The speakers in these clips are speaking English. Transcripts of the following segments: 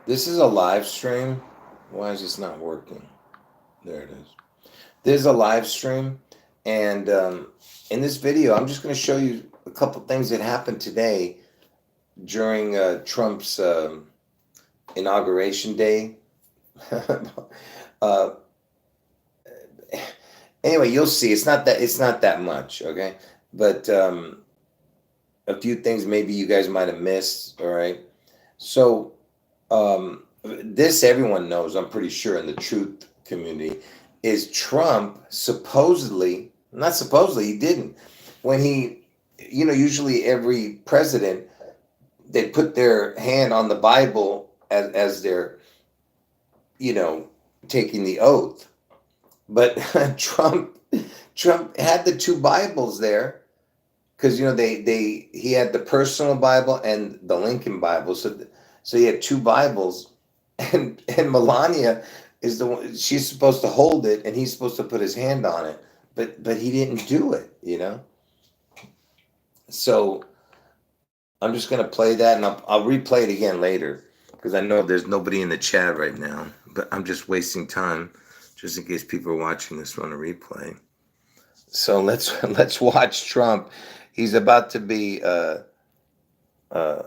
This is a live stream. Why is this not working? There it is. This is a live stream, and in this video, I'm just going to show you a couple things that happened today during Trump's inauguration day. uh, anyway, you'll see. It's not that much, okay? But a few things maybe you guys might have missed. All right. So this everyone knows, I'm pretty sure, in the truth community, is Trump supposedly, not supposedly, he didn't. When he, usually every president, they put their hand on the Bible as they're, you know, taking the oath. But Trump had the two Bibles there because he had the personal Bible and the Lincoln Bible, so he had two Bibles, and Melania is the one, she's supposed to hold it and he's supposed to put his hand on it, but he didn't do it. So I'm just gonna play that, and I'll replay it again later because I know there's nobody in the chat right now, but I'm just wasting time just in case people are watching this on a replay. So let's watch Trump. He's about to be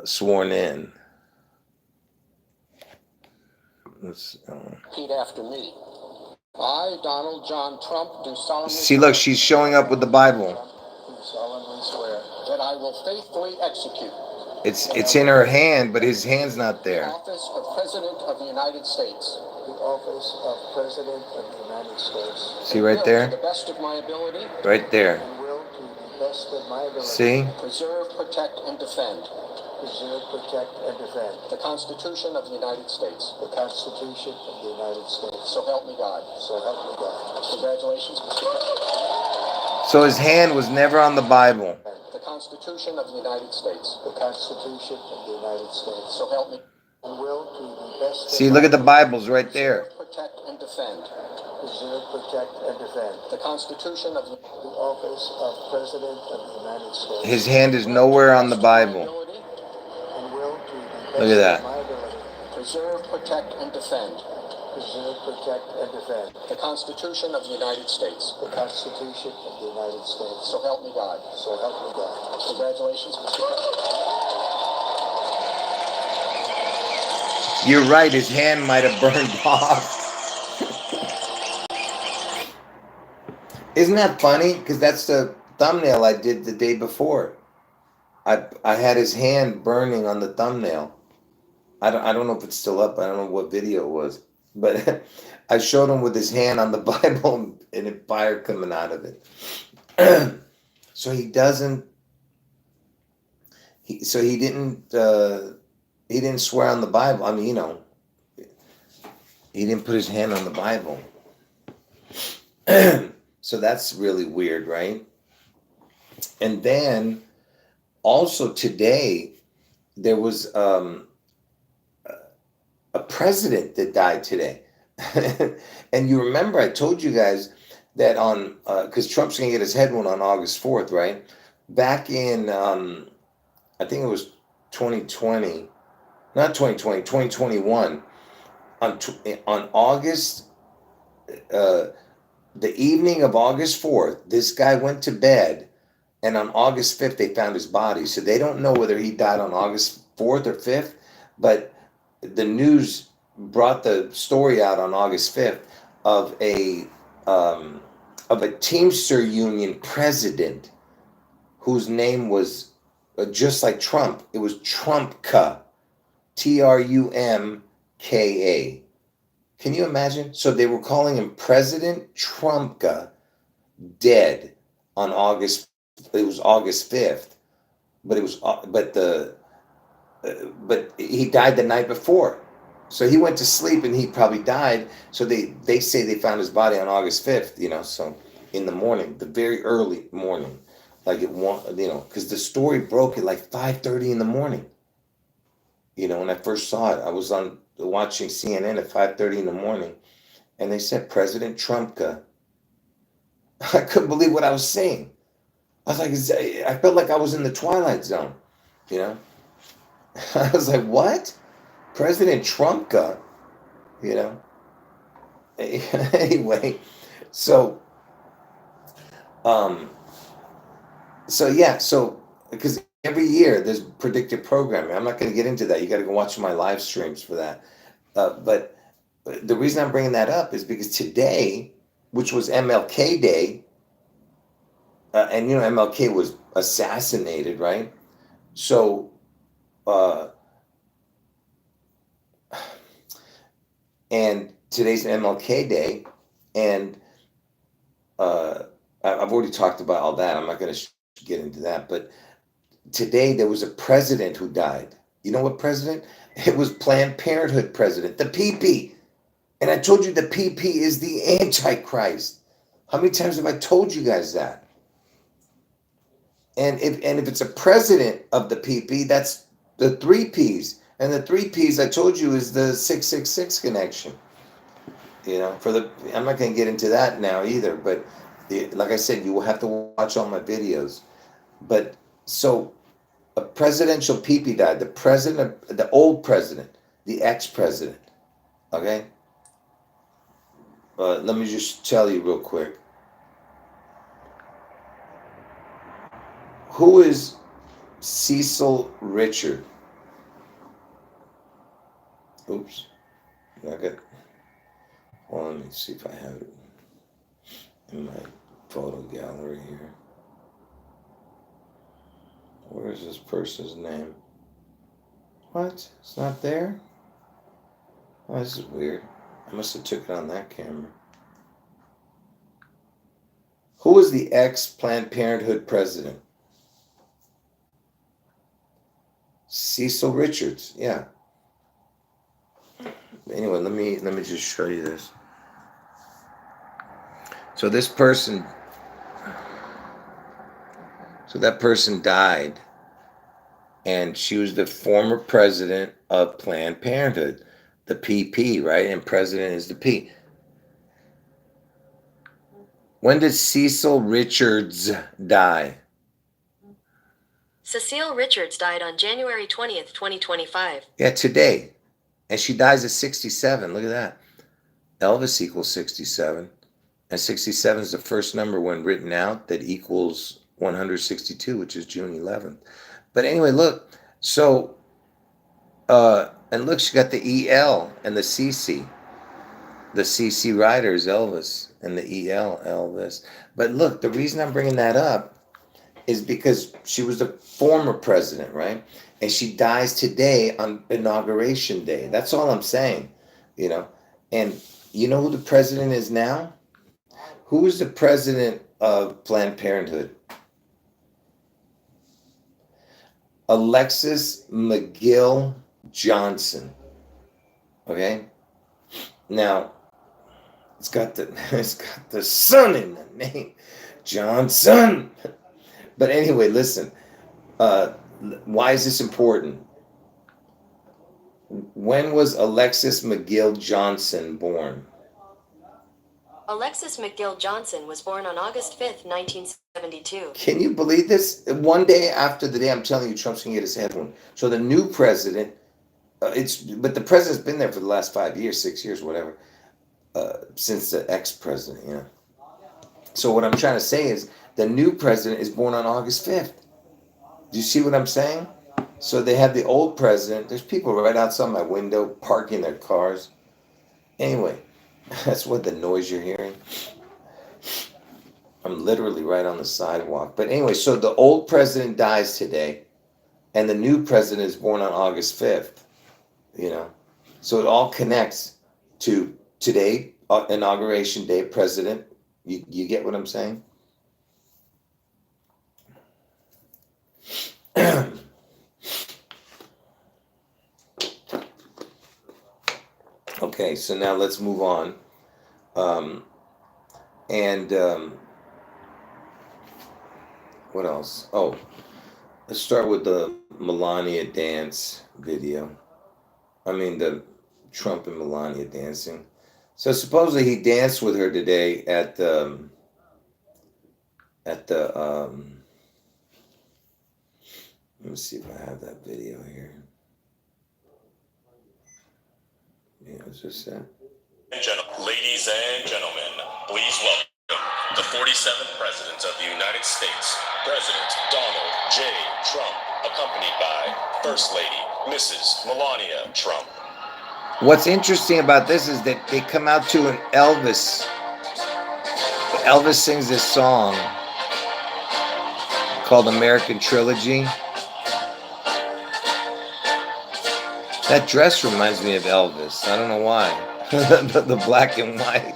sworn in. Repeat after me. I, Donald John Trump, do solemnly See, look, she's showing up with the Bible. do solemnly swear that I will faithfully execute It's in her hand, but his hand's not the there. office of President of the United States. The office of President of the United States. See right there? To the best of my ability. Right there. And will, to the best of my ability. See? Preserve, protect, and defend. Preserve, protect, and defend. The Constitution of the United States. The Constitution of the United States. So help me God. So help me God. Congratulations, Mr. President. So his hand was never on the Bible. The Constitution of the United States. The Constitution of the United States. So help me. And will, to the best See, look at the Bibles right there. Protect and defend. Preserve, protect, and defend. The Constitution of the office of President of the United States. His hand is nowhere on the Bible. And will, to the best Look at that. of my ability. Preserve, protect, and defend. Preserve, protect, and defend. The Constitution of the United States. The Constitution of the United States. So help me God. So help me God. Congratulations, Mr. President. You're right, his hand might have burned off. Isn't that funny? Because that's the thumbnail I did the day before. I had his hand burning on the thumbnail. I don't know if it's still up. I don't know what video it was. But I showed him with his hand on the Bible and a fire coming out of it. So he doesn't. He didn't swear on the Bible. I mean, he didn't put his hand on the Bible. So that's really weird, right? And then also today, there was a president that died today. And you remember I told you guys that because Trump's going to get his head one on August 4th, right? Back in, I think it was 2020. Not 2020, 2021, on August, the evening of August 4th, this guy went to bed, and on August 5th, they found his body. So they don't know whether he died on August 4th or 5th, but the news brought the story out on August 5th of a Teamster Union president whose name was just like Trump. It was Trumpka. Trumka. Can you imagine? So they were calling him President Trumpka, dead on August. It was August 5th, but he died the night before. So he went to sleep and he probably died. So they say they found his body on August 5th. So in the morning, the very early morning, like because the story broke at like 5:30 in the morning. When I first saw it, I was watching CNN at 5:30 in the morning, and they said President Trumpka. I couldn't believe what I was seeing. I was like, I felt like I was in the Twilight Zone, I was like, what? President Trump got, you know. Anyway, so um, so yeah, so because every year there's predictive programming. I'm not going to get into that. You got to go watch my live streams for that. But the reason I'm bringing that up is because today, which was MLK Day, and you know MLK was assassinated, right? So, uh, and today's MLK Day, and uh, I've already talked about all that. I'm not going to get into that, but today there was a president who died. You know what president? It was Planned Parenthood president, the PP. And I told you the PP is the Antichrist. How many times have I told you guys that? And if it's a president of the PP, that's the three P's. And the three P's I told you is the 666 connection. You know, I'm not going to get into that now either. But like I said, you will have to watch all my videos. But so a presidential PP died. The president, the old president, the ex-president. Okay. Let me just tell you real quick. Who is Cecil Richard? Oops. I got. Well, let me see if I have it in my photo gallery here. Where is this person's name? What? It's not there? Oh, this is weird. I must have took it on that camera. Who is the ex-Planned Parenthood president? Cecil Richards. Yeah. Anyway, let me just show you this. So this person, so that person died, and she was the former president of Planned Parenthood, the PP, right? And president is the P. When did Cecil Richards die? Cecile Richards died on January 20th, 2025. Yeah, today. And she dies at 67. Look at that. Elvis equals 67. And 67 is the first number when written out that equals 162, which is June 11th. But anyway, look. So, and look, she got the EL and the CC. The CC rider is Elvis and the EL, Elvis. But look, the reason I'm bringing that up is because she was the former president, right? And she dies today on Inauguration Day. That's all I'm saying, you know. And you know who the president is now? Who is the president of Planned Parenthood? Alexis McGill Johnson. Okay? Now, it's got the son in the name. Johnson. But anyway, listen. Why is this important? When was Alexis McGill Johnson born? Alexis McGill Johnson was born on August 5th, 1972. Can you believe this? One day after the day I'm telling you Trump's gonna get his head wound. So the new president, but the president's been there for the last 5 years, 6 years, whatever, since the ex-president, you know. So what I'm trying to say is the new president is born on August 5th. Do you see what I'm saying? So they have the old president. There's people right outside my window parking their cars. Anyway, that's what the noise you're hearing. I'm literally right on the sidewalk. But anyway, so the old president dies today, and the new president is born on August 5th. You know, so it all connects to today, Inauguration Day, president. You get what I'm saying? Okay, so now let's move on. And what else? Oh, let's start with the Melania dance video. I mean, the Trump and Melania dancing. So supposedly he danced with her today at the let me see if I have that video here. Yeah, it's just Ladies and gentlemen, please welcome the 47th President of the United States, President Donald J. Trump, accompanied by First Lady Mrs. Melania Trump. What's interesting about this is that they come out to an Elvis. Elvis sings this song called American Trilogy. That dress reminds me of Elvis. I don't know why. the black and white.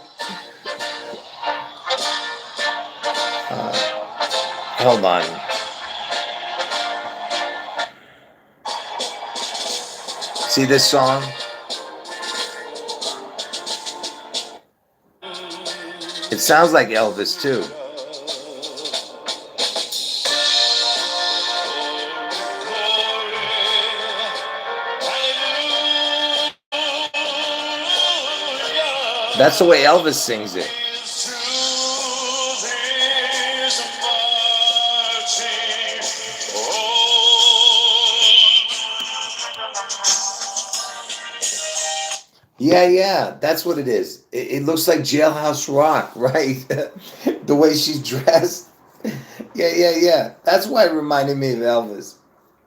Hold on. See this song? It sounds like Elvis too. That's the way Elvis sings it. Yeah, that's what it is. It looks like Jailhouse Rock, right? The way she's dressed. Yeah. That's why it reminded me of Elvis.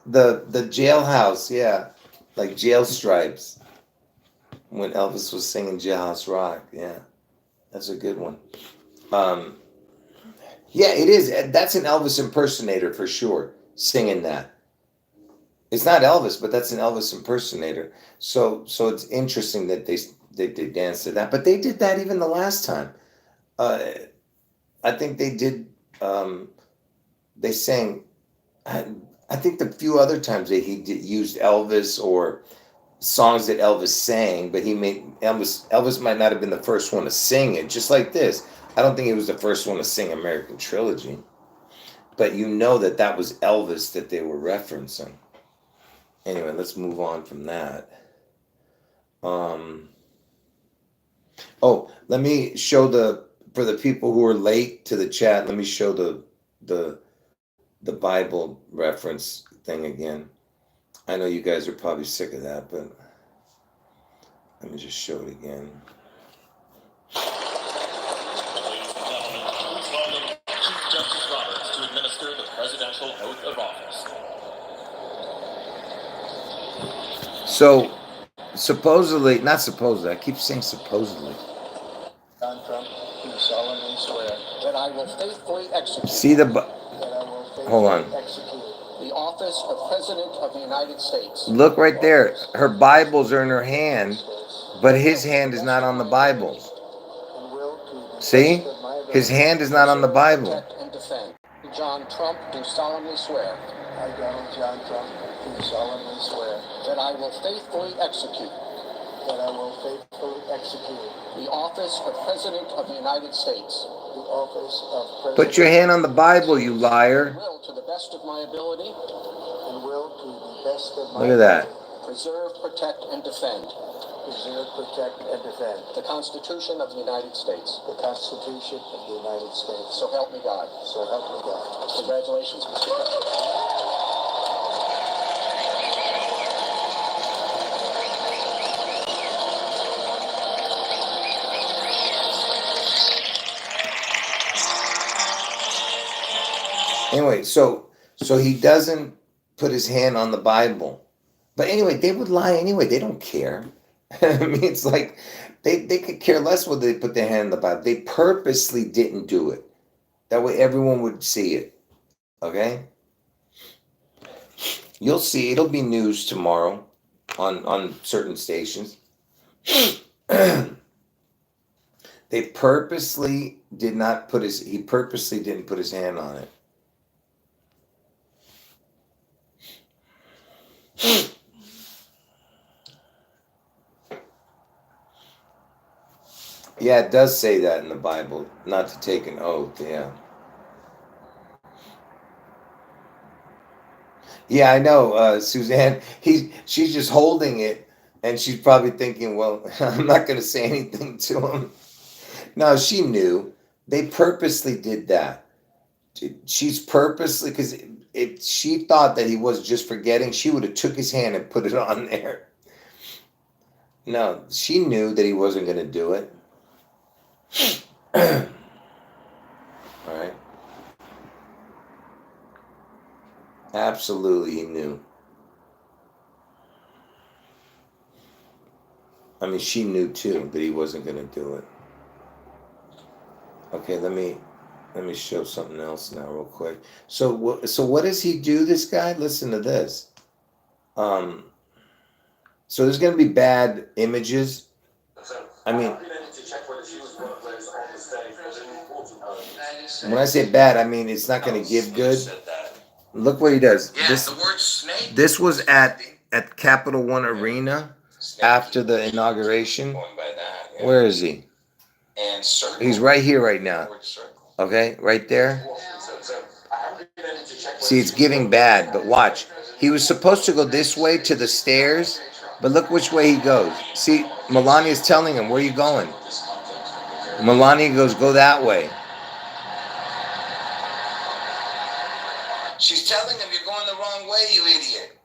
The jailhouse, yeah. Like jail stripes. When Elvis was singing Jailhouse Rock, yeah. That's a good one. Yeah, it is. That's an Elvis impersonator for sure, singing that. It's not Elvis, but that's an Elvis impersonator. So it's interesting that they danced to that. But they did that even the last time. I think they did. They sang. I think the few other times that he used Elvis or songs that Elvis sang, but he made Elvis. Elvis might not have been the first one to sing it, just like this. I don't think he was the first one to sing American Trilogy, but you know that was Elvis that they were referencing. Anyway, let's move on from that. Let me show for the people who are late to the chat. Let me show the Bible reference thing again. I know you guys are probably sick of that, but let me just show it again. Ladies and gentlemen, please welcome Chief Justice Roberts to administer the presidential oath of office. So, supposedly, not supposedly, I keep saying supposedly. John Trump, do solemnly swear That I will faithfully execute. See the. that I will faithfully Hold on. execute The office of President of the United States. Look right there. Her Bibles are in her hand, but his hand is not on the Bible. and will to the See? best of my ability. His hand is not on the Bible. Protect and defend. John Trump, do solemnly swear. I, Donald John Trump, do solemnly swear That I will faithfully execute. that I will faithfully execute The office of President of the United States. the office of President. Put your hand on the Bible, you liar. Will, to the best of my ability, and will to the best of my Look at that. ability preserve, protect, and defend preserve, protect, and defend the Constitution of the United States. the Constitution of the United States. So help me God. So help me God. Congratulations, Mr. President. Anyway, so he doesn't put his hand on the Bible. But anyway, they would lie anyway. They don't care. I mean, it's like they could care less whether they put their hand on the Bible. They purposely didn't do it. That way everyone would see it. Okay? You'll see. It'll be news tomorrow on certain stations. They purposely did not put he purposely didn't put his hand on it. Yeah, it does say that in the Bible, not to take an oath, yeah. Yeah, I know, Suzanne. She's just holding it, and she's probably thinking, well, I'm not going to say anything to him. No, she knew. They purposely did that. She's purposely, because if she thought that he was just forgetting, she would have took his hand and put it on there. No, she knew that he wasn't going to do it. All right. Absolutely, he knew. I mean, she knew too that he wasn't going to do it. Okay, let me show something else now, real quick. So what does he do? This guy. Listen to this. So there's going to be bad images. I mean, when I say bad, I mean it's not going to give good. Look what he does. Yeah, the word snake. This was at Capital One Arena after the inauguration. Where is he? And circle. He's right here right now. Okay, right there. See, it's giving bad, but watch. He was supposed to go this way to the stairs, but look which way he goes. See, Melania's telling him, where are you going? Melania goes, go that way. She's telling him, you're going the wrong way, you idiot.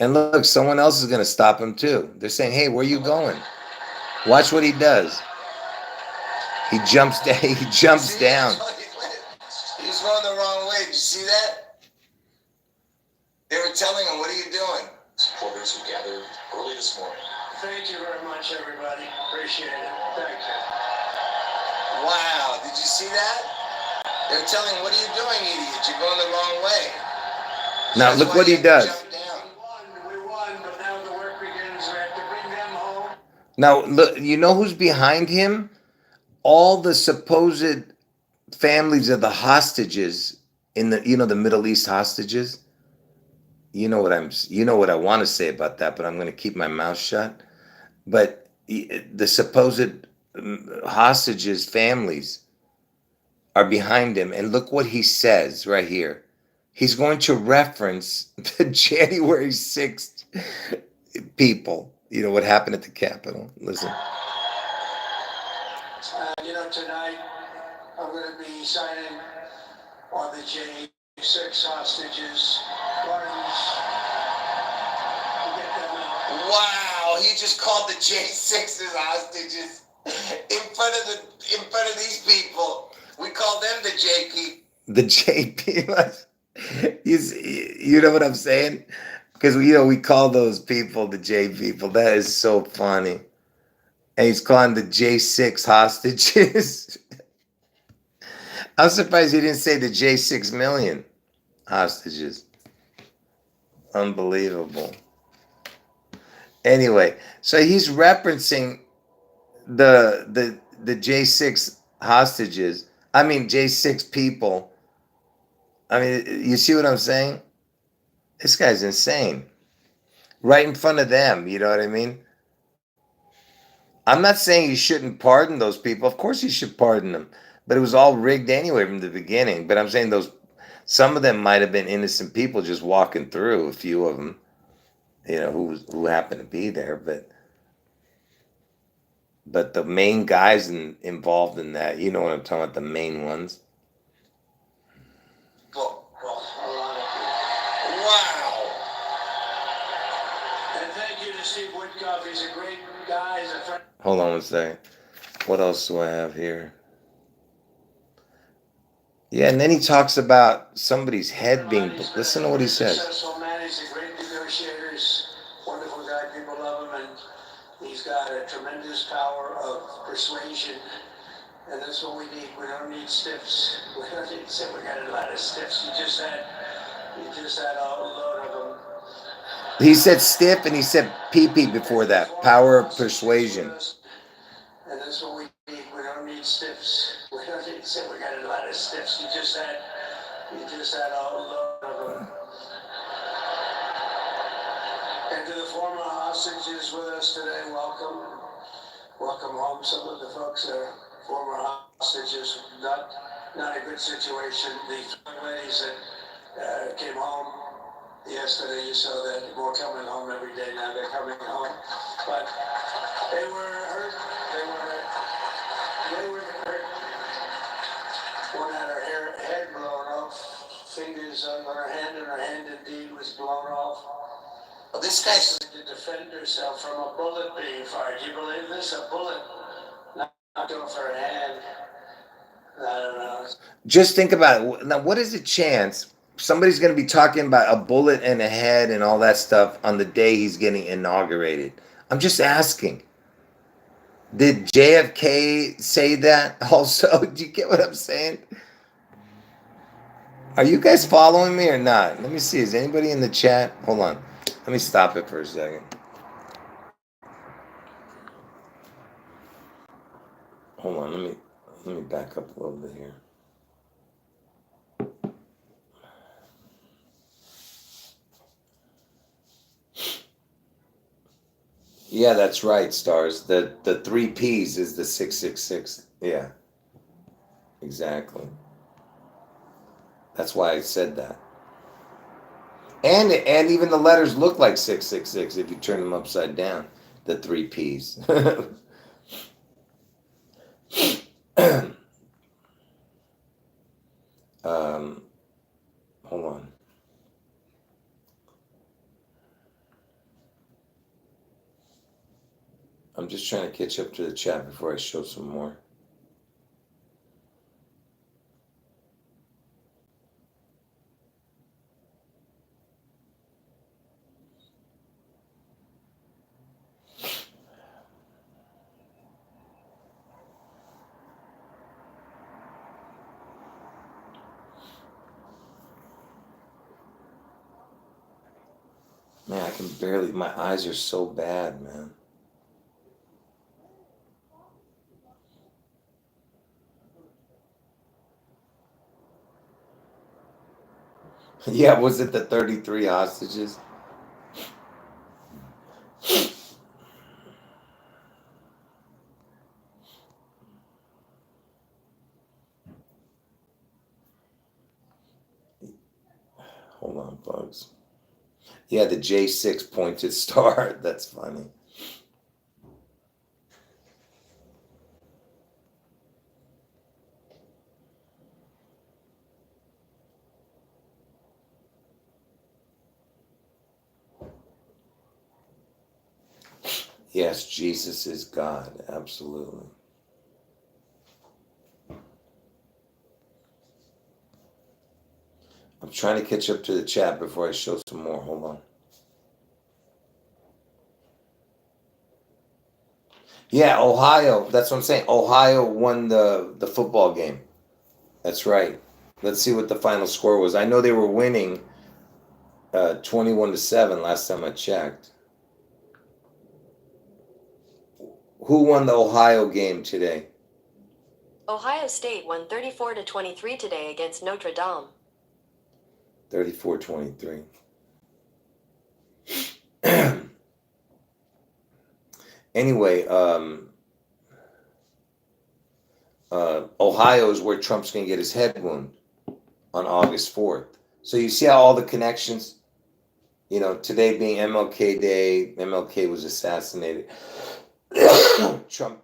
And look, someone else is going to stop him too. They're saying, hey, where are you going? Watch what he does. He jumps down. He jumps down. He's going the wrong way. Did you see that? They were telling him, what are you doing? Supporters who gathered early this morning. Thank you very much, everybody. Appreciate it. Thank you. Wow, did you see that? They were telling him, what are you doing, idiot? You're going the wrong way. Now That's look why what you he have to does. jump down. We won, but now the work begins. We have to bring them home. Now look, you know who's behind him? All the supposed families of the hostages in the the Middle East hostages. You know what I want to say about that, but I'm going to keep my mouth shut. But the supposed hostages families are behind him, and look what he says right here. He's going to reference the January 6th people. You know what happened at the Capitol. Listen. Tonight I'm going to be signing on the J6 hostages. Wow, he just called the J6s hostages in front of these people. We call them the JP. The JP. You know what I'm saying? Because we call those people the J people. That is so funny. And he's calling the J6 hostages. I'm surprised he didn't say the J6 million hostages. Unbelievable. Anyway, so he's referencing the J6 hostages. I mean J6 people. I mean, you see what I'm saying? This guy's insane. Right in front of them, you know what I mean? I'm not saying you shouldn't pardon those people. Of course you should pardon them. But it was all rigged anyway from the beginning. But I'm saying some of them might have been innocent people just walking through, a few of them, who happened to be there. But the main guys involved in that, you know what I'm talking about, the main ones. Wow. And thank you to Steve Woodcock. He's a great guy. He's a friend. Hold on one second. What else do I have here? Yeah, and then he talks about somebody's head being... Listen to what he says. Successful man. He's a great negotiator. He's a wonderful guy. People love him. And he's got a tremendous power of persuasion. And that's what we need. We don't need stiffs. We don't need stiffs. We got a lot of stiffs. You just had a load of them. He said stiff and he said pee-pee before that. Power of persuasion. And that's what we need. We don't need stiffs. We don't need stiffs. We got a lot of stiffs. You just had a load of them. And to the former hostages with us today, welcome. Welcome home. Some of the folks are former hostages. Not a good situation. The young ladies that came home yesterday, you saw that they were coming home every day. Now they're coming home, but they were hurt. They were hurt. One had her head blown off, fingers on her hand, and her hand indeed was blown off. Well, this guy's... To defend herself from a bullet being fired. Do you believe this? A bullet knocked off her hand. I don't know. Just think about it. Now, what is the chance somebody's going to be talking about a bullet in the head and all that stuff on the day he's getting inaugurated? I'm just asking. Did JFK say that also? Do you get what I'm saying? Are you guys following me or not? Let me see. Is anybody in the chat? Hold on. Let me stop it for a second. Hold on. Let me back up a little bit here. Yeah, that's right, Stars. The 3 P's is the 666. Yeah. Exactly. That's why I said that. And even the letters look like 666 if you turn them upside down. The 3 P's. Hold on. I'm just trying to catch up to the chat before I show some more. Man, I can barely, my eyes are so bad, man. Yeah, was it the 33 hostages? Hold on, folks. Yeah, the J6 pointed star. That's funny. Yes, Jesus is God. Absolutely. I'm trying to catch up to the chat before I show some more. Hold on. Yeah, Ohio. That's what I'm saying. Ohio won the football game. That's right. Let's see what the final score was. I know they were winning 21-7 last time I checked. Who won the Ohio game today? Ohio State won 34-23 today against Notre Dame. 34-23. Anyway, Ohio is where Trump's going to get his head wound on August 4th. So you see how all the connections, you know, today being MLK Day, MLK was assassinated. Trump,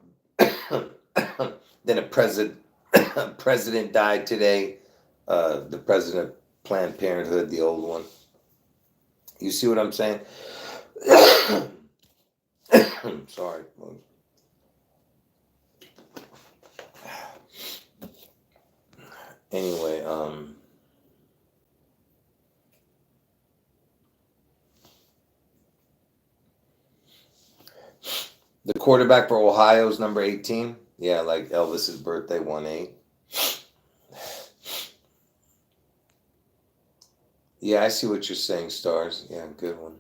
then a president died today, the president of Planned Parenthood, the old one. You see what I'm saying? Sorry. Anyway, the quarterback for Ohio is number 18. Yeah, like Elvis's birthday, 1-8. Yeah, I see what you're saying, Stars. Yeah, good one.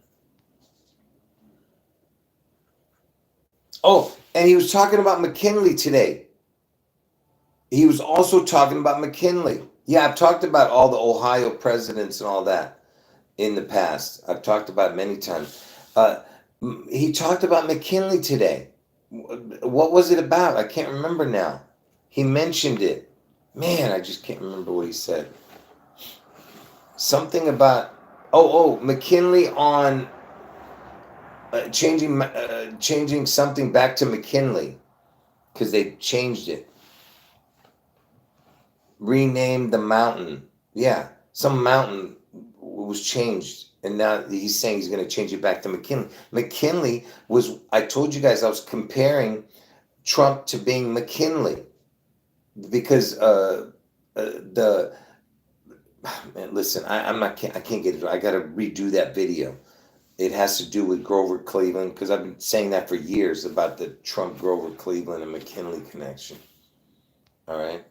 Oh, and he was talking about McKinley today. He was also talking about McKinley. Yeah, I've talked about all the Ohio presidents and all that in the past. I've talked about it many times. He talked about McKinley today. What was it about? I can't remember now. He mentioned it. Man, I just can't remember what he said. Something about McKinley on changing something back to McKinley because they changed it. Renamed the mountain. Yeah, some mountain was changed And now he's saying he's going to change it back to McKinley. McKinley was, I told you guys I was comparing Trump to being McKinley because the man, listen, I can't get it. I got to redo that video. It has to do with Grover Cleveland because I've been saying that for years about the Trump, Grover Cleveland, and McKinley connection. All right.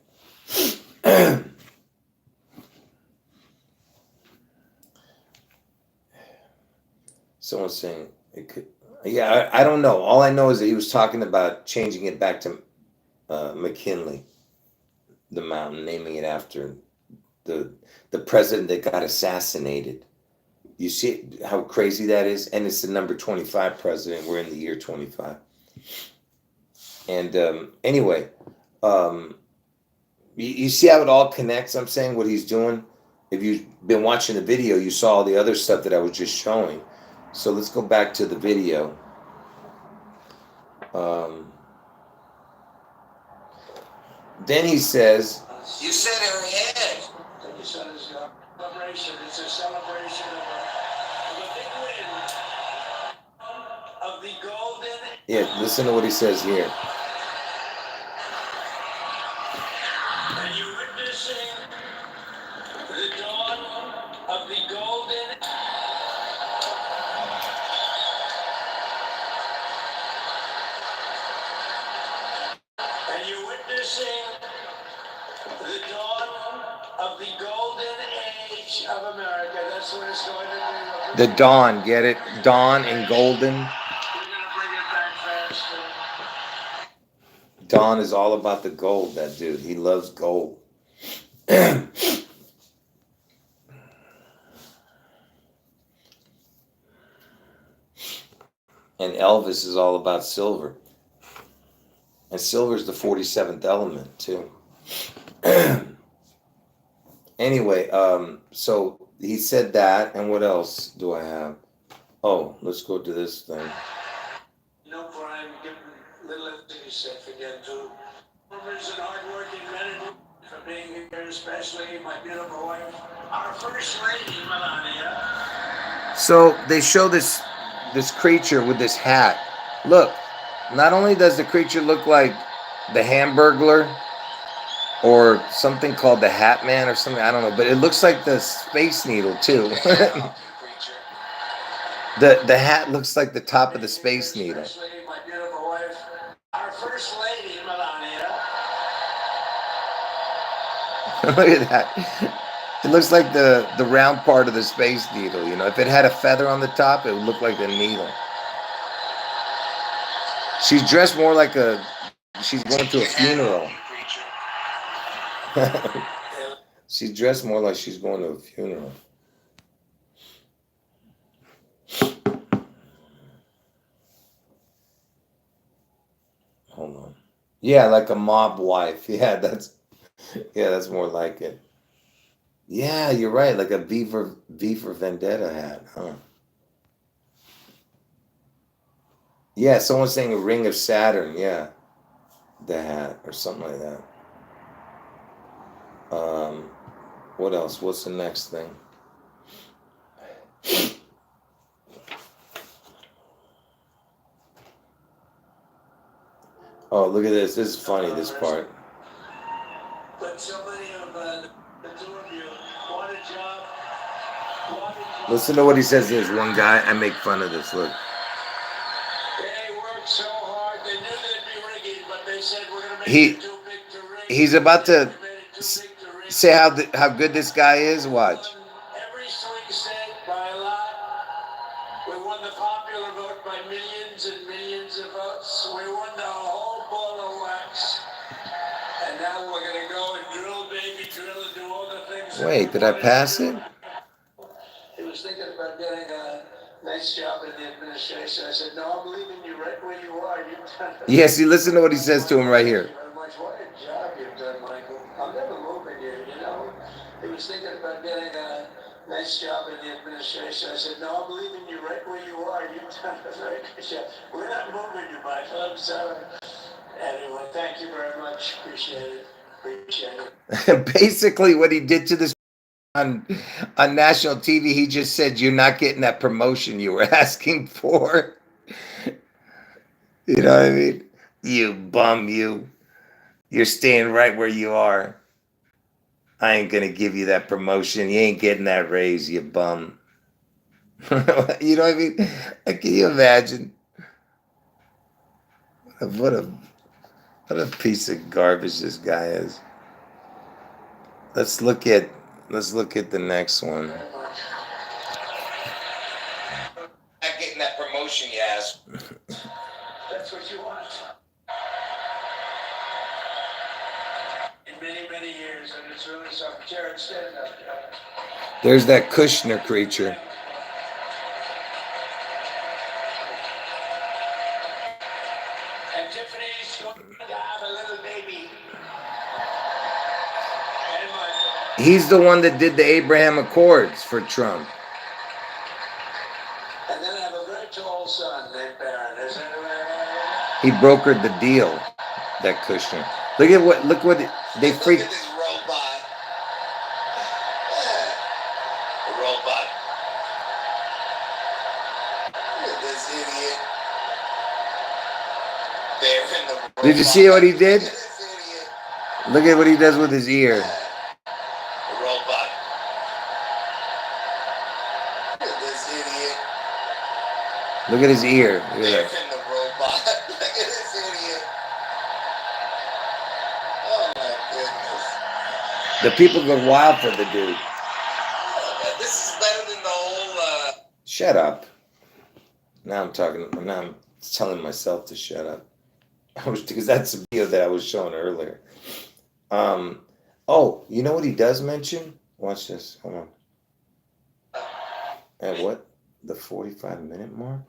Someone's saying it could. Yeah, I don't know. All I know is that he was talking about changing it back to McKinley, the mountain, naming it after the president that got assassinated. You see how crazy that is? And it's the number 25 president. We're in the year 25. And anyway, you see how it all connects? I'm saying what he's doing. If you've been watching the video, you saw all the other stuff that I was just showing. So let's go back to the video. Then he says, You said her head. You said it's a celebration. It's a celebration of a big win of the golden. yeah, listen to what he says here. Are you witnessing the dawn of the golden? Are you witnessing the dawn of the golden age of America? That's what it's going to be. The dawn, get it? Dawn and golden. We're going to bring it back faster. Dawn is all about the gold, that dude. He loves gold. And Elvis is all about silver. And silver is the 47th element, too. Anyway, so he said that, and what else do I have? Oh, let's go to this thing. No crime, given little he said again too. Members and hardworking men and women for being here, especially my beautiful wife, our first lady, Melania. So they show this creature with this hat. Look, not only does the creature look like the Hamburglar or something called the Hat Man or something, I don't know, but it looks like the Space Needle too. The hat looks like the top of the Space Needle. Especially my beautiful wife, our first lady, Melania. Look at that. It looks like the round part of the Space Needle. You know, if it had a feather on the top, it would look like a needle. She's dressed more like she's going to a funeral. She's dressed more like she's going to a funeral. Hold on. Yeah, like a mob wife. Yeah, that's more like it. Yeah, you're right. Like a V for Vendetta hat, huh? Yeah, someone's saying a ring of Saturn. Yeah, the hat or something like that. What else? What's the next thing? Oh, look at this. This is funny, this part. But so many of the two of you want a job. Listen to what he says. There's one guy. I make fun of this. Look. They worked so hard. They knew they'd be rigging, but they said we're going to make He it too big to rig. he's about to say how good this guy is. Watch. Every swing state by a lot. We won the popular vote by millions and millions of votes. We won the whole ball of wax. And now we're going to go and drill, baby, drill, and do all the things. Wait, did I pass it? He was thinking about getting a nice job in the administration. I said, no, I'm leaving you right where you are. Yes, you listen to what he says to him right here. What a job you've done, Michael. I'm never moving you, you know. He was thinking about getting a nice job in the administration. I said, no, I'm leaving you right where you are. You've done a very good job. We're not moving you, Michael. I'm sorry. Anyway, thank you very much. Appreciate it. Basically, what he did to this on national TV, he just said you're not getting that promotion you were asking for. You know what I mean? You bum, you. You're staying right where you are. I ain't gonna give you that promotion. You ain't getting that raise, you bum. You know what I mean? Can you imagine? What a what a piece of garbage this guy is. Let's look at the next one. Very much. Not getting that promotion you asked. That's what you want. In many, many years, and it's really something. Jared, stand up, Jared. There's that Kushner creature. And Tiffany's going to have a little baby. And Michael. He's the one that did the Abraham Accords for Trump. And then I have a very tall son named Barron. Is that right? He brokered the deal, that Kushner. Look what they freaked. Look at this robot. Yeah. A robot. Look at this idiot. Barron the robot. Did you see what he did? Look at this idiot. Look at what he does with his ear. A robot. Look at this idiot. Look at his ear. Look at that. Barron the robot. Look at this idiot. Oh my goodness. The people go wild for the dude. This is better than the whole, Shut up. Now I'm telling myself to shut up. Because that's the video that I was showing earlier. Oh, you know what he does mention? Watch this. Hold on. At what? The 45-minute mark?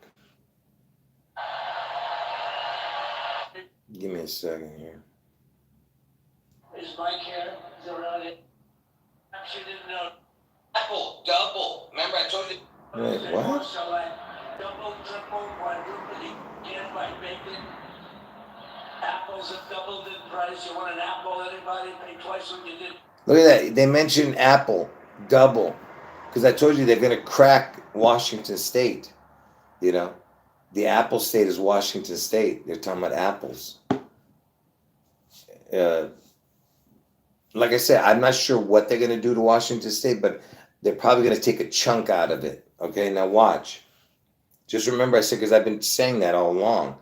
Give me a second here. Is Mike here? Is it around it? Perhaps you didn't know. Apple, double. Remember I told you. Wait, what? So like double, triple, quadruple, you can't buy bacon. Apples have doubled in price. You want an apple, anybody? Pay twice what you did. Look at that. They mentioned Apple. Double. Because I told you they're going to crack Washington State. You know? The Apple State is Washington State. They're talking about apples. Like I said, I'm not sure what they're going to do to Washington State, but they're probably going to take a chunk out of it. Okay, now watch. Just remember I said, because I've been saying that all along,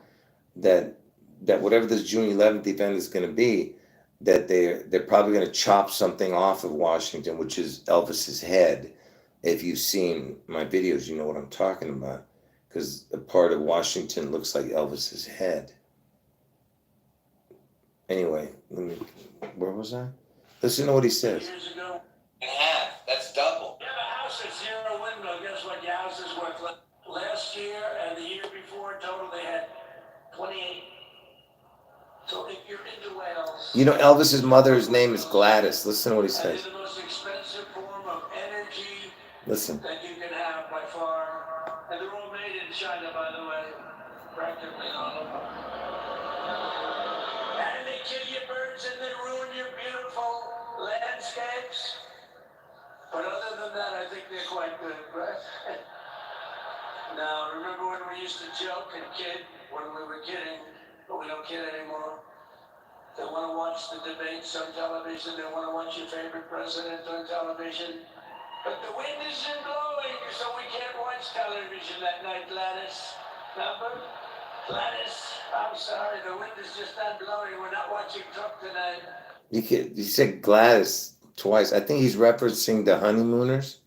that whatever this June 11th event is going to be, that they're probably going to chop something off of Washington, which is Elvis's head. If you've seen my videos, you know what I'm talking about. Because a part of Washington looks like Elvis's head. Anyway, where was I? Listen to what he says. Years ago. In half. That's double. You have a house at zero window. Guess what your house is worth? Last year and the year before, total they had 28. So if you're into Wales. You know, Elvis's mother's name is Gladys. Listen to what he That says. is the most expensive form of energy Listen. that you can have by far. And they're all made in China, by the way. Practically all of them. And they kill your birds and they ruin your beautiful landscapes. But other than that, I think they're quite good, right? Now, remember when we used to joke and kid, when we were kidding, but we don't kid anymore? They want to watch the debates on television, they want to watch your favorite president on television. But the wind isn't blowing, so we can't watch television that night, Gladys. Remember? Gladys, I'm sorry, the wind is just not blowing. We're not watching Trump tonight. You said Gladys twice. I think he's referencing the Honeymooners.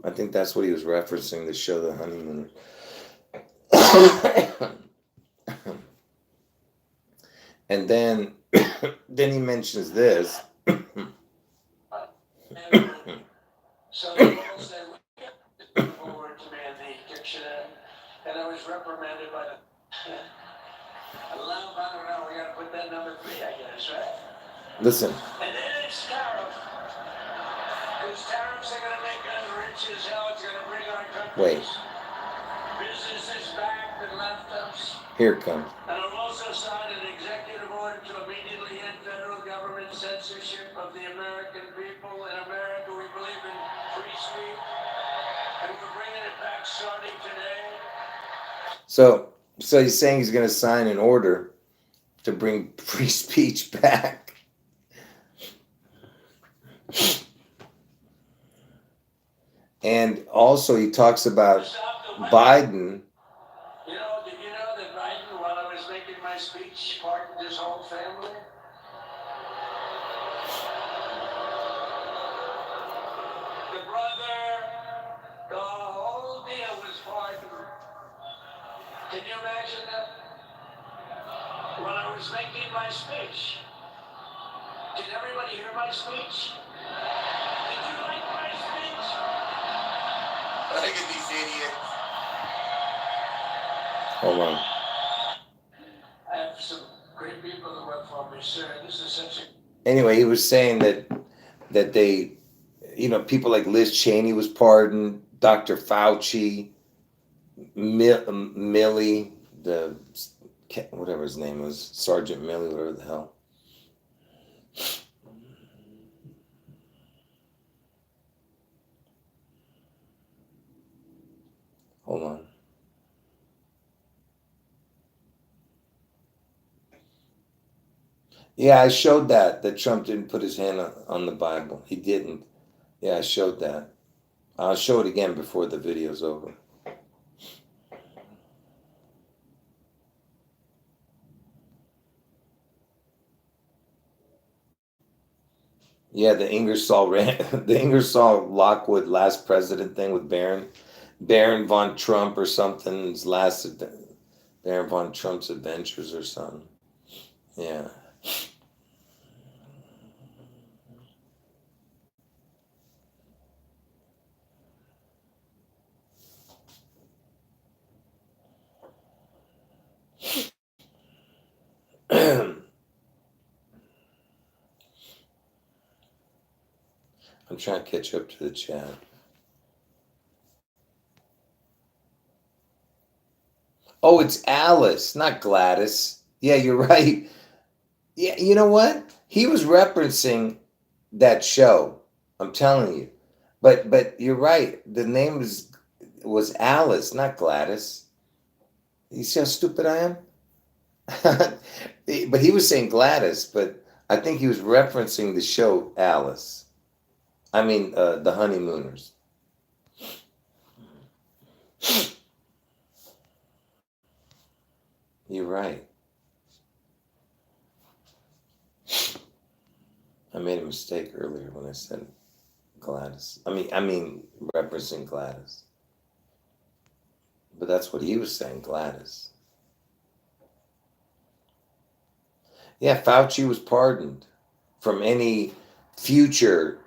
I think that's what he was referencing, the show The Honeymooners. And then he mentions this. So they all said, we can't forward to man the dictionary. And I was reprimanded by the... I don't know, we gotta put that number 3, I guess, right? Listen. And then it's tariff. Because tariffs are gonna make us rich as hell. It's gonna bring our country. Wait. Businesses back that left us. Here it comes. And I've also signed an executive order to immediately end federal government censorship of the American people in America. So he's saying he's going to sign an order to bring free speech back. And also he talks about Biden. Did you know that Biden, while I was making my speech, pardoned his whole family? The brother, the whole deal was pardoned. Can you imagine that? When I was making my speech, did everybody hear my speech? Did you like my speech? Look at these idiots. Hold on. I have some great people that work for me, sir. This is such a... Anyway, he was saying that they, people like Liz Cheney was pardoned, Dr. Fauci, Milley, the whatever his name was, Sergeant Milley, whatever the hell. Hold on. Yeah, I showed that Trump didn't put his hand on the Bible. He didn't. Yeah, I showed that. I'll show it again before the video's over. Yeah, the Ingersoll Lockwood last president thing with Baron von Trump or something. His last Baron von Trump's adventures or something. Yeah. I'm trying to catch up to the chat. Oh, it's Alice, not Gladys. Yeah, you're right. Yeah, you know what? He was referencing that show. I'm telling you. But you're right. The name was Alice, not Gladys. You see how stupid I am? But he was saying Gladys, but I think he was referencing the show Alice. I mean, the Honeymooners. You're right. I made a mistake earlier when I said Gladys. I mean referencing Gladys. But that's what he was saying, Gladys. Yeah, Fauci was pardoned from any future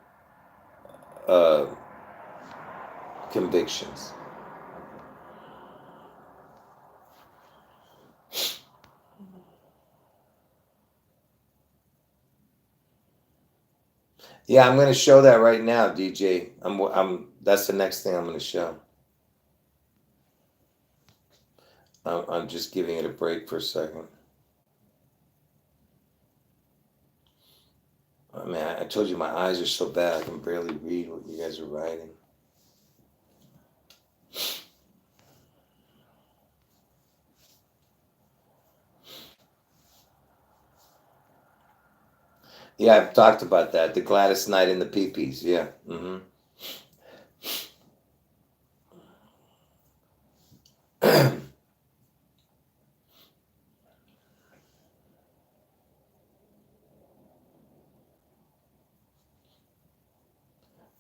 convictions. Yeah, I'm going to show that right now, DJ. That's the next thing I'm going to show. I'm just giving it a break for a second. I mean, I told you my eyes are so bad I can barely read what you guys are writing. Yeah, I've talked about that. The Gladys Knight and the Peepees. Yeah. Mm-hmm.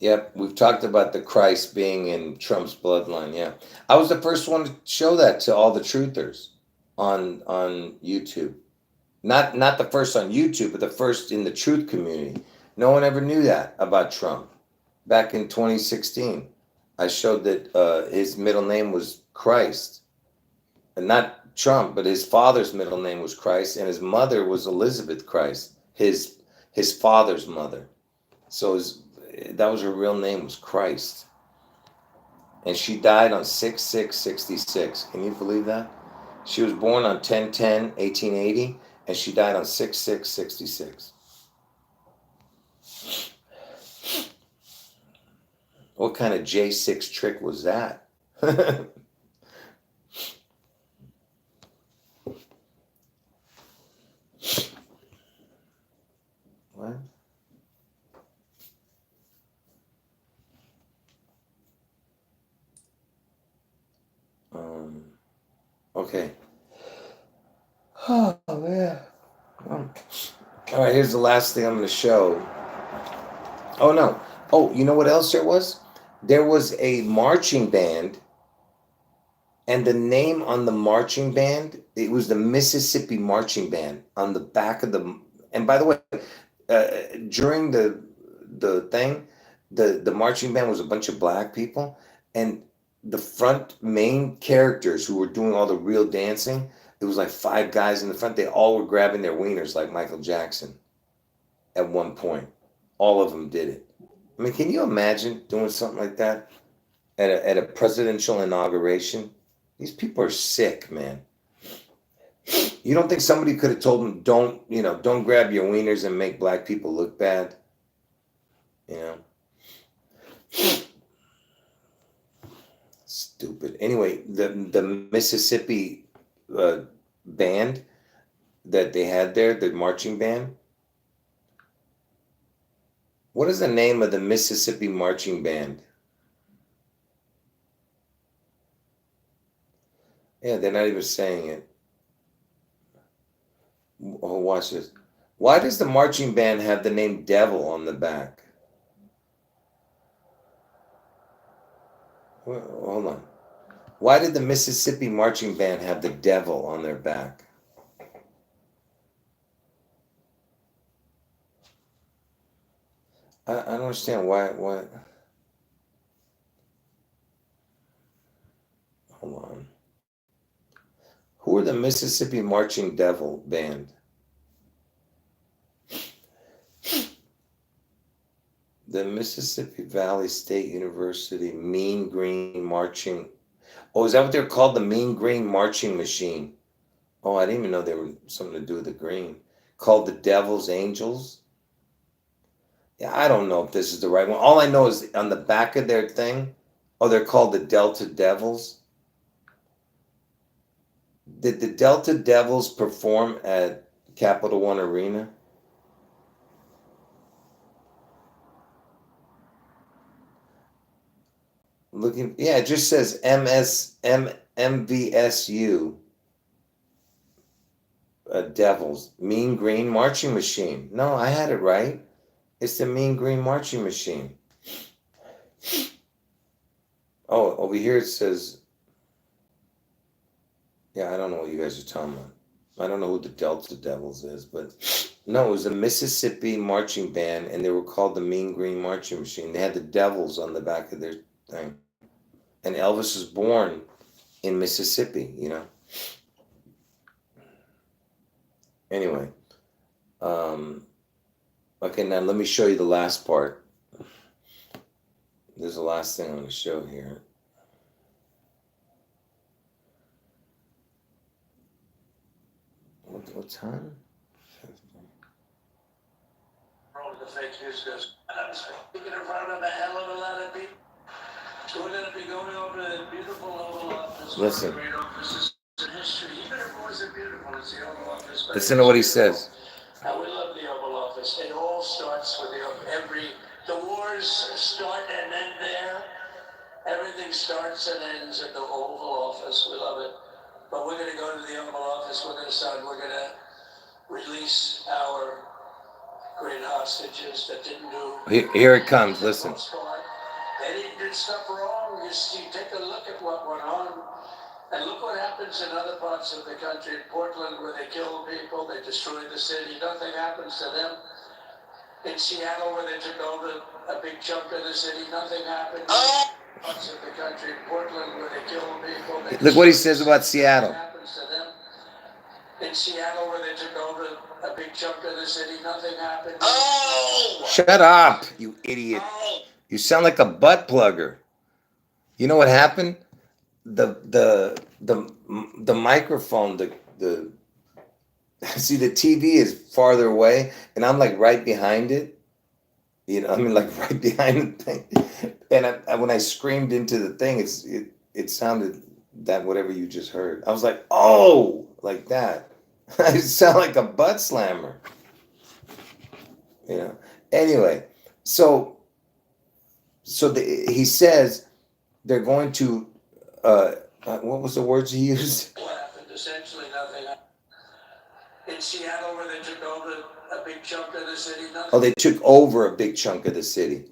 Yep, we've talked about the Christ being in Trump's bloodline. Yeah, I was the first one to show that to all the truthers on YouTube. Not the first on YouTube, but the first in the truth community. No one ever knew that about Trump. Back in 2016, I showed that his middle name was Christ, and not Trump, but his father's middle name was Christ, and his mother was Elizabeth Christ, his father's mother. So that was her real name, was Christ. And she died on 6/6/66. Can you believe that? She was born on 10/10/1880, and she died on 6/6/66. What kind of J6 trick was that? Okay. Oh man. All right. Here's the last thing I'm going to show. Oh no. Oh, you know what else there was? There was a marching band, and the name on the marching band, it was the Mississippi Marching Band on the back of the. And by the way, during the thing, the marching band was a bunch of black people, and the front main characters who were doing all the real dancing, it was like five guys in the front. They all were grabbing their wieners like Michael Jackson at one point. All of them did it. I mean, can you imagine doing something like that at a presidential inauguration? These people are sick, man. You don't think somebody could have told them, don't grab your wieners and make black people look bad? You know? Stupid. Anyway, the Mississippi band that they had there, the marching band. What is the name of the Mississippi marching band? Yeah, they're not even saying it. Oh, watch this. Why does the marching band have the name Devil on the back? Hold on. Why did the Mississippi marching band have the devil on their back? I don't understand why. Hold on. Who are the Mississippi Marching Devil Band? The Mississippi Valley State University Mean Green Marching. Oh, is that what they're called? The Mean Green Marching Machine. Oh, I didn't even know they were something to do with the green. Called the Devil's Angels. Yeah, I don't know if this is the right one. All I know is on the back of their thing, they're called the Delta Devils. Did the Delta Devils perform at Capital One Arena? Looking, yeah, it just says MVSU Devils, Mean Green Marching Machine. No, I had it right. It's the Mean Green Marching Machine. Oh, over here it says, yeah, I don't know what you guys are talking about. I don't know who the Delta Devils is, but no, it was a Mississippi marching band, and they were called the Mean Green Marching Machine. They had the devils on the back of their thing. And Elvis was born in Mississippi, you know. Anyway, okay, now let me show you the last part. There's the last thing I'm going to show here. What time? The fake news goes, I'm speaking in front of a hell of a lot of people. So we're going to be going over the beautiful Oval Office. Listen. Great offices in history. Even if it wasn't beautiful, it's the Oval Office. Listen to what he says. And we love the Oval Office. It all starts with the wars start and end there. Everything starts and ends at the Oval Office. We love it. But we're going to go to the Oval Office. We're going to release our great hostages that didn't do. Here it comes. Listen. They didn't do stuff wrong. You take a look at what went on. And look what happens in other parts of the country. In Portland, where they kill people, they destroy the city. Nothing happens to them. In Seattle, where they took over a big chunk of the city, nothing happened. Parts of the country. In Portland, where they kill people. Look what he says about Seattle. Nothing happens to them. In Seattle, where they took over a big chunk of the city, nothing happened. Shut up, you idiot. You sound like a butt plugger. You know what happened? The microphone, the see, the TV is farther away, and I'm like right behind it. You know, I mean, like right behind the thing. And when I screamed into the thing, it sounded that whatever you just heard. I was like, oh, like that. I sound like a butt slammer. You know. Anyway, so he says they're going to what was the words he used? What in Seattle where they took over a big chunk of the city? Nothing. Oh, they took over a big chunk of the city.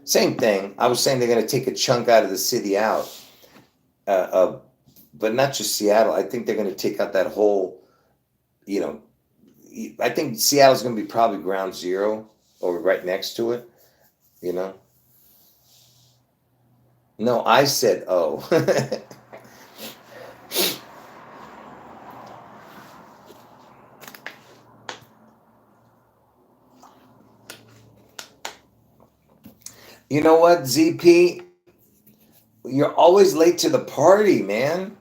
Same thing. I was saying they're going to take a chunk out of the city out. But not just Seattle. I think they're going to take out that whole, you know, I think Seattle's going to be probably ground zero or right next to it, you know. No, I said, oh. You know what, ZP? You're always late to the party, man.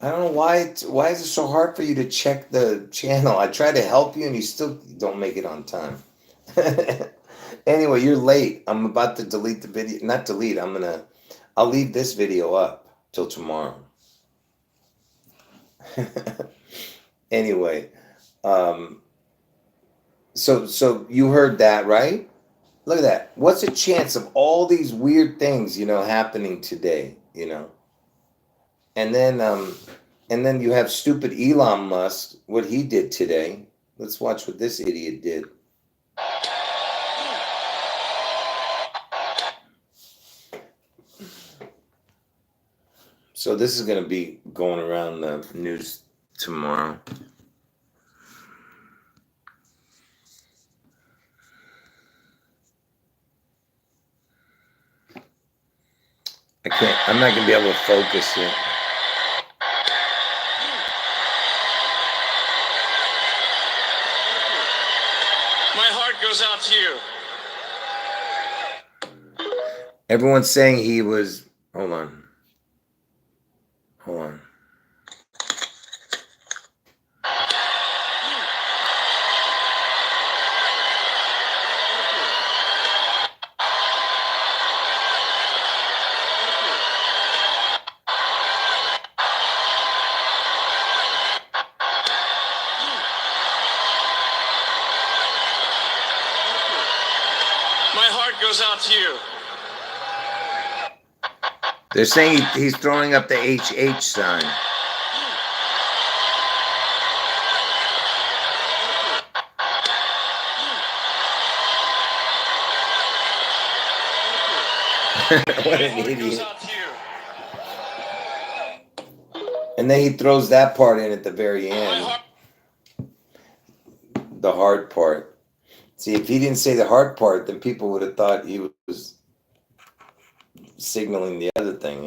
I don't know why is it so hard for you to check the channel? I try to help you and you still don't make it on time. Anyway, you're late. I'm about to delete the video. Not delete. I'll leave this video up till tomorrow. Anyway, so you heard that, right? Look at that. What's the chance of all these weird things, happening today, And then you have stupid Elon Musk, what he did today. Let's watch what this idiot did. So this is going to be going around the news tomorrow. I'm not going to be able to focus it. My heart goes out to you. Everyone's saying he was. Hold on. My heart goes out to you. They're saying he's throwing up the HH sign. What an idiot. And then he throws that part in at the very end. The hard part. See, if he didn't say the hard part, then people would have thought he was signaling the other thing,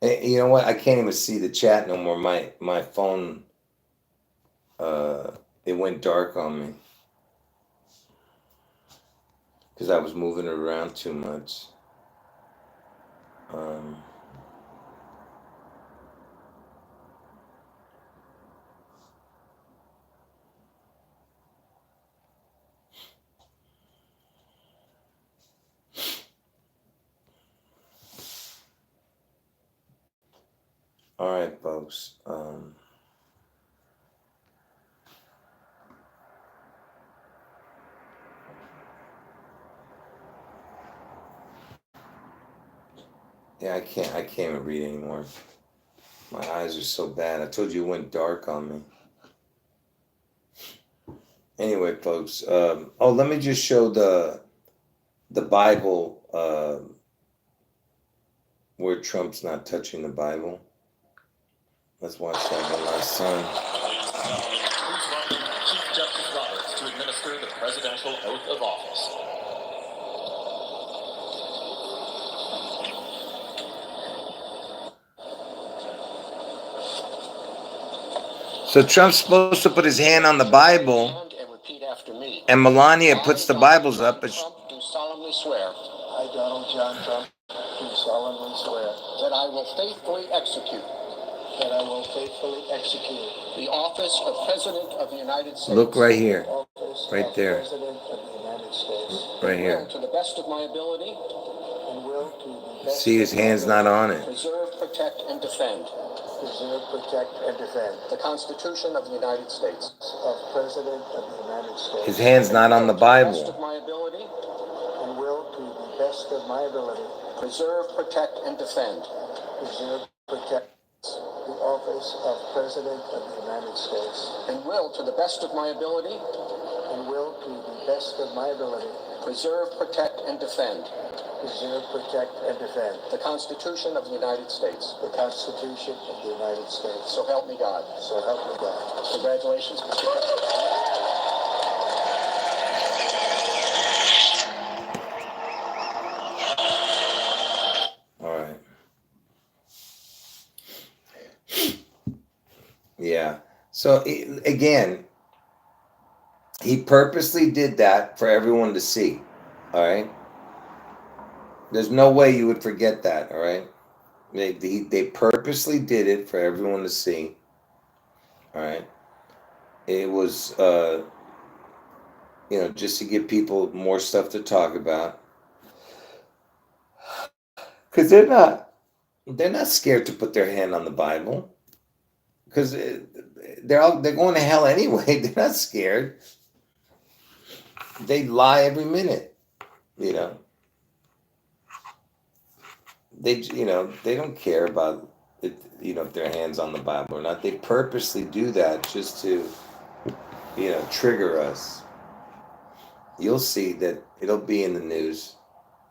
And you know what? I can't even see the chat no more. My phone, it went dark on me because I was moving it around too much. All right, folks. Yeah, I can't even read anymore. My eyes are so bad. I told you it went dark on me. Anyway, folks. Let me just show the Bible where Trump's not touching the Bible. Let's watch that one last time. Please welcome Chief Justice Roberts to administer the presidential oath of office. So Trump's supposed to put his hand on the Bible, And repeat after me. and Melania puts the Bibles up. But Trump do solemnly swear I, Donald John Trump, do solemnly swear that I will faithfully execute that I will faithfully execute the office of President of the United States. look right here, the office right of there, President of the United States. right here. To the best of my ability. and will to the best See, his of my hand's not on ability it. preserve, protect, and defend preserve, protect, and defend the Constitution of the United States. of President of the United States. His hand's not on the To the best Bible. of my ability, and will to the best of my ability preserve, protect, and defend preserve, protect the office of President of the United States. and will, to the best of my ability, And will to the best of my ability preserve, protect, and defend preserve, protect, and defend the Constitution of the United States. the Constitution of the United States. So help me God. So help me God. Congratulations, Mr. President. All right. Yeah. So again, he purposely did that for everyone to see. All right. There's no way you would forget that. All right. They purposely did it for everyone to see. All right. It was, just to give people more stuff to talk about. Because they're not scared to put their hand on the Bible. Because they're going to hell anyway. They're not scared. They lie every minute. They don't care about it, if their hands on the Bible or not. They purposely do that just to trigger us. You'll see that it'll be in the news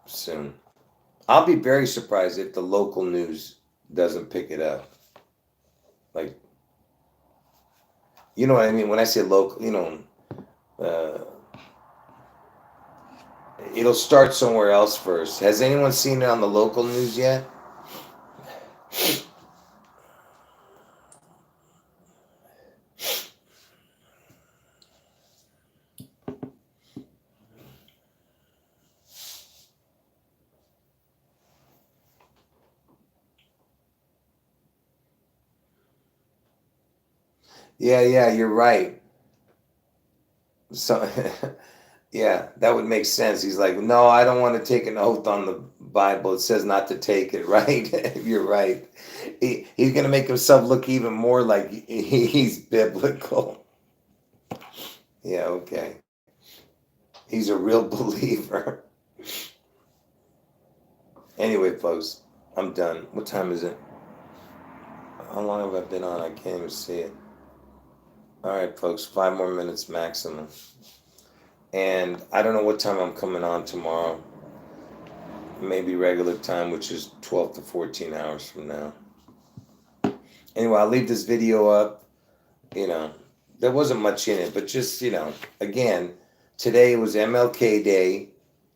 soon. I'll be very surprised if the local news doesn't pick it up. Like, you know what I mean? When I say local, it'll start somewhere else first. Has anyone seen it on the local news yet? Yeah, you're right. So, yeah, that would make sense. He's like, no, I don't want to take an oath on the Bible. It says not to take it, right? You're right. He's going to make himself look even more like he's biblical. Yeah, okay. He's a real believer. Anyway, folks, I'm done. What time is it? How long have I been on? I can't even see it. All right, folks, 5 more minutes maximum. And I don't know what time I'm coming on tomorrow. Maybe regular time, which is 12 to 14 hours from now. Anyway, I'll leave this video up. There wasn't much in it, but just, again, today was MLK Day.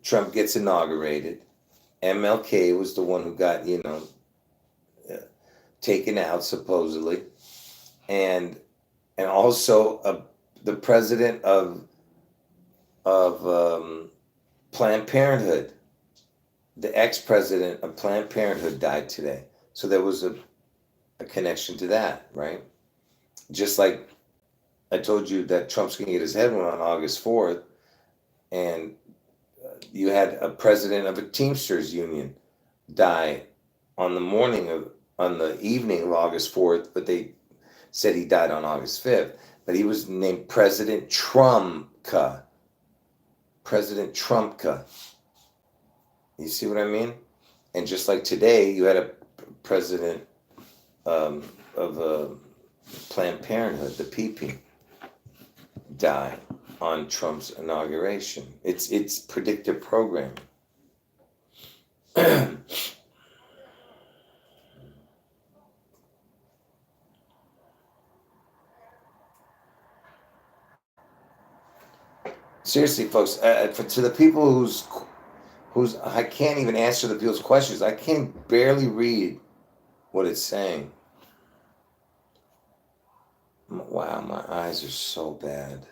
Trump gets inaugurated. MLK was the one who got, taken out, supposedly. And also the president of Planned Parenthood, the ex-president of Planned Parenthood died today. So there was a connection to that, right? Just like I told you that Trump's going to get his head on August 4th, and you had a president of a Teamsters union die on the evening of August 4th, but they said he died on August 5th. But he was named President Trumpka. President Trumpka. You see what I mean? And just like today, you had a president of Planned Parenthood, the PP, die on Trump's inauguration. It's predictive programming. Seriously, folks, to the people who's I can't even answer the people's questions. I can barely read what it's saying. Wow, my eyes are so bad.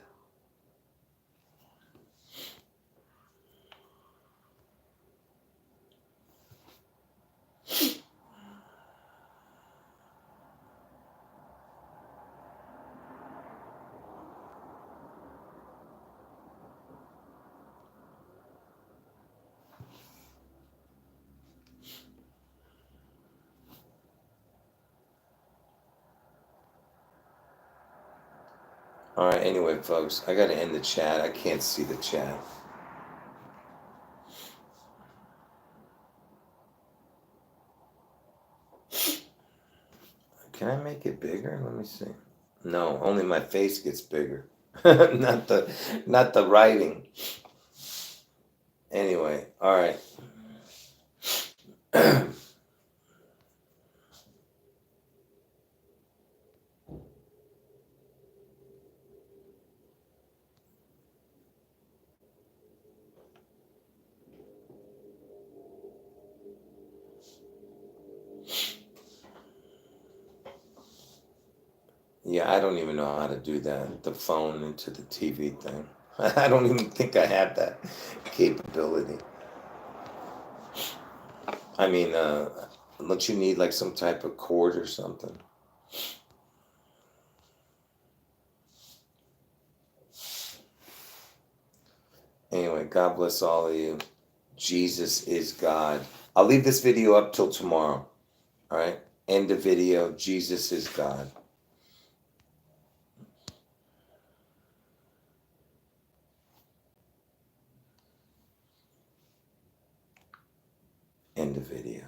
All right, anyway, folks, I got to end the chat. I can't see the chat. Can I make it bigger? Let me see. No, only my face gets bigger. not the writing. Anyway, all right. Yeah, I don't even know how to do that. The phone into the TV thing. I don't even think I have that capability. I mean, don't you need like some type of cord or something? Anyway, God bless all of you. Jesus is God. I'll leave this video up till tomorrow. All right? End of video. Jesus is God. End of video.